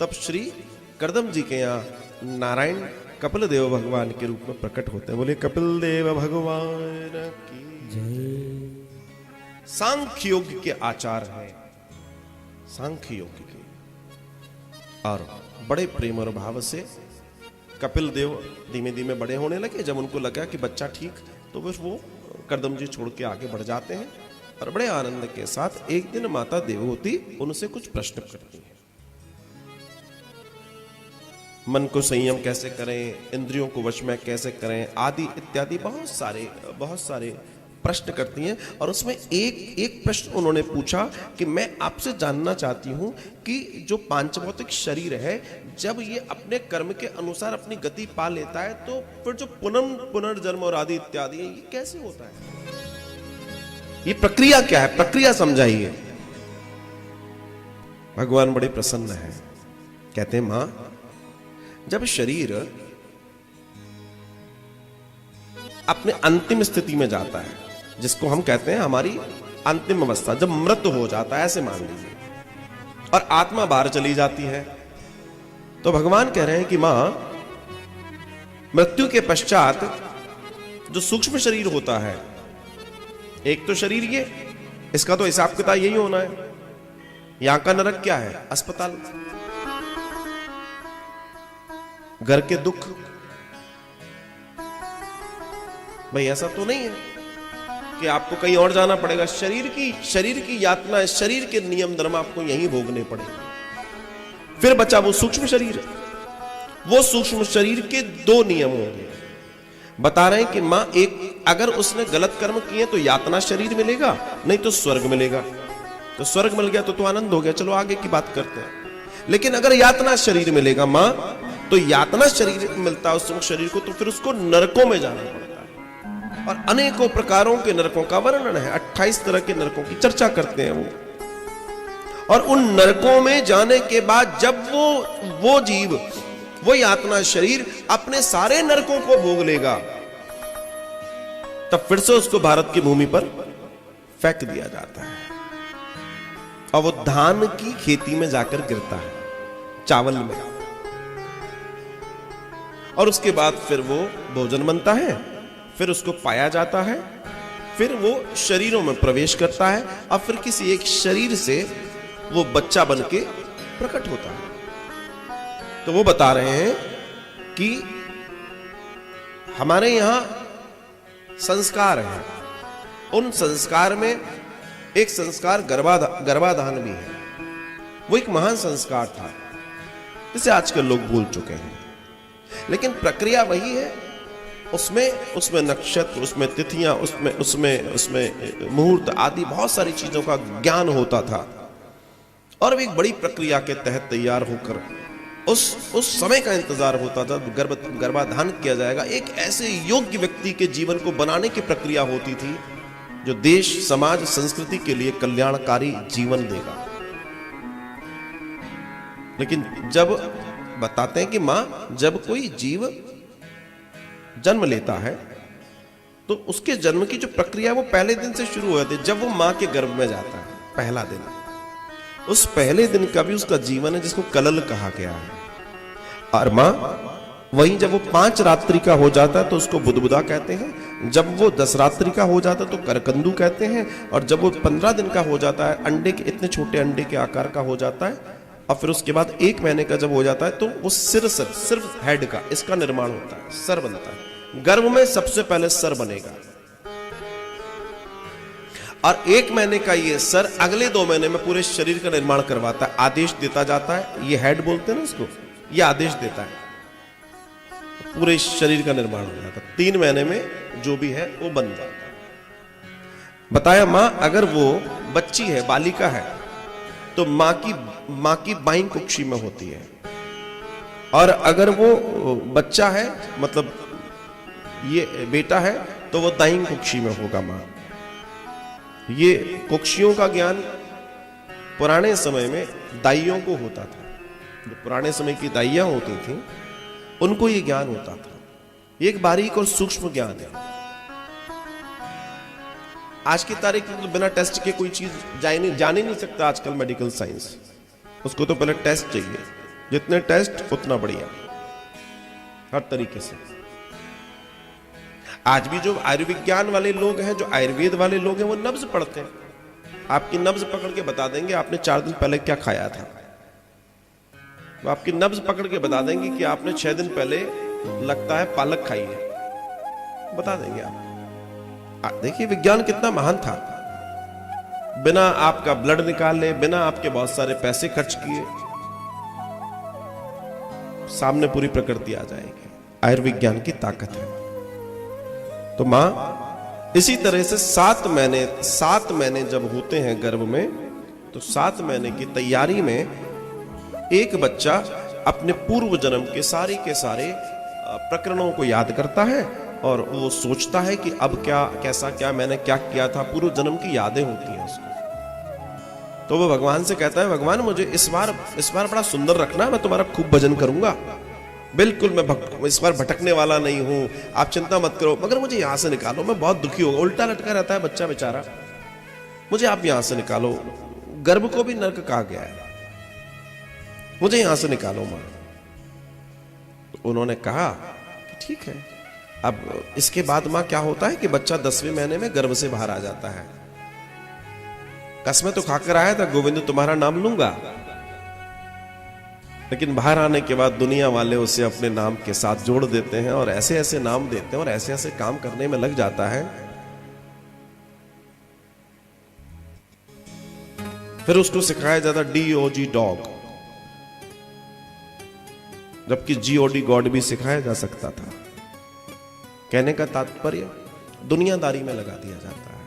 तब श्री करदम जी के यहाँ नारायण कपिल देव भगवान के रूप में प्रकट होते हैं। बोले कपिल देव भगवान की जय। सांख्य योग के आचार्य हैं, सांख्य योग के, और बड़े प्रेम और भाव से कपिल देव धीमे धीमे बड़े होने लगे। जब उनको लगा कि बच्चा ठीक, तो फिर वो करदम जी छोड़ के आगे बढ़ जाते हैं और बड़े आनंद के साथ एक दिन माता देवहूति उनसे कुछ प्रश्न करती है। मन को संयम कैसे करें, इंद्रियों को वश में कैसे करें, आदि इत्यादि बहुत सारे प्रश्न करती हैं। और उसमें एक प्रश्न उन्होंने पूछा कि मैं आपसे जानना चाहती हूं कि जो पांचभौतिक शरीर है, जब ये अपने कर्म के अनुसार अपनी गति पा लेता है, तो फिर जो पुनर्जन्म और आदि इत्यादि है, ये कैसे होता है? ये प्रक्रिया क्या है, प्रक्रिया समझाइए। भगवान बड़े प्रसन्न है, कहते हैं मां, जब शरीर अपने अंतिम स्थिति में जाता है, जिसको हम कहते हैं हमारी अंतिम अवस्था, जब मृत हो जाता है ऐसे मान लीजिए, और आत्मा बाहर चली जाती है, तो भगवान कह रहे हैं कि मां, मृत्यु के पश्चात जो सूक्ष्म शरीर होता है, एक तो शरीर ये, इसका तो हिसाब किताब यही होना है। यहां का नरक क्या है? अस्पताल, घर के दुख। भाई ऐसा तो नहीं है कि आपको कहीं और जाना पड़ेगा। शरीर की यातना, शरीर के नियम धर्म आपको यहीं भोगने पड़ेंगे। फिर बचा वो सूक्ष्म शरीर। वो सूक्ष्म शरीर के दो नियम होंगे। बता रहे हैं कि मां, एक, अगर उसने गलत कर्म किए तो यातना शरीर मिलेगा, नहीं तो स्वर्ग मिलेगा। तो स्वर्ग मिल गया तो आनंद हो गया, चलो आगे की बात करते हैं। लेकिन अगर यातना शरीर मिलेगा मां, तो यातना शरीर मिलता है उस शरीर को, तो फिर उसको नरकों में जाना पड़ता है। और अनेकों प्रकारों के नरकों का वर्णन है, 28 तरह के नरकों की चर्चा करते हैं वो। और उन नरकों में जाने के बाद जब वो जीव, वो यातना शरीर अपने सारे नरकों को भोग लेगा, तब फिर से उसको भारत की भूमि पर फेंक दिया जाता है, और वो धान की खेती में जाकर गिरता है, चावल में। और उसके बाद फिर वो भोजन बनता है, फिर उसको पाया जाता है, फिर वो शरीरों में प्रवेश करता है, और फिर किसी एक शरीर से वो बच्चा बन के प्रकट होता है। तो वो बता रहे हैं कि हमारे यहां संस्कार है, उन संस्कार में एक संस्कार गर्भाधान भी है। वो एक महान संस्कार था, जिसे आजकल लोग भूल चुके हैं, लेकिन प्रक्रिया वही है। उसमें नक्षत्र, उसमें तिथियां, उसमें मुहूर्त आदि बहुत सारी चीजों का ज्ञान होता था, और एक बड़ी प्रक्रिया के तहत तैयार होकर उस समय का इंतजार होता था, गर्भाधान किया जाएगा। एक ऐसे योग्य व्यक्ति के जीवन को बनाने की प्रक्रिया होती थी जो देश, समाज, संस्कृति के लिए कल्याणकारी जीवन देगा। लेकिन जब बताते हैं कि मां, जब कोई जीव जन्म लेता है, तो उसके जन्म की जो प्रक्रिया वो पहले दिन से शुरू हो जाती है, जब वो मां के गर्भ में जाता है, पहला दिन। उस पहले दिन का भी उसका जीवन है, जिसको कलल कहा गया है। और मां, वहीं जब वो 5 रात्रि का हो जाता है तो उसको बुदबुदा कहते हैं, जब वो 10 रात्रि का हो जाता है तो करकंदू कहते हैं, और जब वो 15 दिन का हो जाता है, अंडे के, इतने छोटे अंडे के आकार का हो जाता है, और फिर उसके बाद 1 महीने का जब हो जाता है, तो वो सिर्फ हेड का, इसका निर्माण होता है, सर बनता है। गर्भ में सबसे पहले सर बनेगा, और 1 महीने का ये सर अगले 2 महीने में पूरे शरीर का निर्माण करवाता है, आदेश देता जाता है। ये हेड बोलते हैं ना इसको, ये आदेश देता है, पूरे शरीर का निर्माण हो जाता है। 3 महीने में जो भी है वो बन जाता है। बताया मां, अगर वो बच्ची है, बालिका है, तो मां की बाईं कुक्षी में होती है, और अगर वो बच्चा है, मतलब ये बेटा है, तो वो दाहिनी कुक्षी में होगा मां। ये कुक्षियों का ज्ञान पुराने समय में दाइयों को होता था। जो पुराने समय की दाइयां होती थी, उनको ये ज्ञान होता था। ये एक बारीक और सूक्ष्म ज्ञान है। आज की तारीख में तो बिना टेस्ट के कोई चीज जान ही नहीं सकता आजकल मेडिकल साइंस। उसको तो पहले टेस्ट चाहिए, जितने टेस्ट उतना बढ़िया, हर तरीके से। आज भी जो आयुर्विज्ञान वाले लोग हैं, जो आयुर्वेद वाले लोग हैं, वो नब्ज पढ़ते हैं। आपकी नब्ज पकड़ के बता देंगे आपने 4 दिन पहले क्या खाया था। वो आपकी नब्ज पकड़ के बता देंगे कि आपने 6 दिन पहले लगता है पालक खाई है, बता देंगे आप। देखिए विज्ञान कितना महान था। बिना आपका ब्लड निकाले, बिना आपके बहुत सारे पैसे खर्च किए, सामने पूरी प्रकृति आ जाएगी। आयुर्विज्ञान की ताकत है। तो मां इसी तरह से 7 महीने जब होते हैं गर्भ में, तो 7 महीने की तैयारी में एक बच्चा अपने पूर्व जन्म के सारे प्रकरणों को याद करता है और वो सोचता है कि अब क्या, कैसा, क्या मैंने क्या किया था, पूर्व जन्म की यादें होती हैं उसको। तो वो भगवान से कहता है, भगवान मुझे इस बार बड़ा सुंदर रखना, मैं तुम्हारा खूब भजन करूंगा, बिल्कुल मैं इस बार भटकने वाला नहीं हूं, आप चिंता मत करो, मगर मुझे यहां से निकालो, मैं बहुत दुखी होगा। उल्टा लटका रहता है बच्चा बेचारा, मुझे आप यहां से निकालो, गर्भ को भी नर्क कहा गया है, मुझे यहां से निकालो मां। तो उन्होंने कहा कि ठीक है। अब इसके बाद मां क्या होता है कि बच्चा 10वें महीने में गर्भ से बाहर आ जाता है। कसमें तो खाकर आया था, गोविंद तुम्हारा नाम लूंगा, लेकिन बाहर आने के बाद दुनिया वाले उसे अपने नाम के साथ जोड़ देते हैं और ऐसे ऐसे नाम देते हैं और ऐसे ऐसे काम करने में लग जाता है। फिर उसको सिखाया जाता DOG डॉग, जबकि GOD गॉड भी सिखाया जा सकता था। कहने का तात्पर्य दुनियादारी में लगा दिया जाता है।